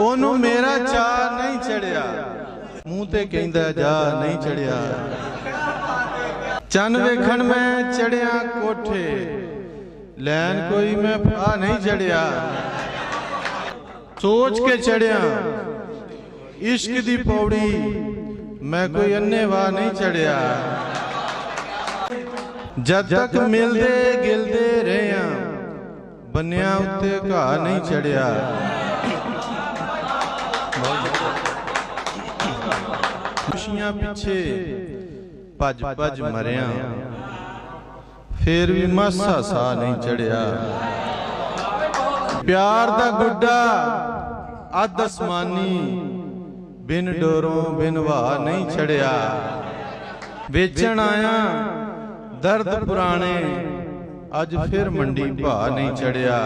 ओनू मेरा चा नहीं चढ़िया, मूँह ते कहंदा जा नहीं चढ़िया। चन वेखण मैं चढ़िया कोठे, लैन कोई मैं फा नहीं चढ़िया। सोच के चढ़िया इश्क दी पौड़ी, मैं कोई अन्ने वाह नहीं चढ़िया। जद तक मिलदे गिलदे रहिया, बन्निया उत्ते घा नहीं चढ़िया। खुशियां पिछे भज भज मरिया, फिर भी मासा सा नहीं चढ़िया। प्यार दा गुड्डा अध आसमानी, बिन डोरों बिन वाह नहीं चढ़िया। बेचण आया दर्द पुराने, अज फिर मंडी भा नहीं चढ़िया।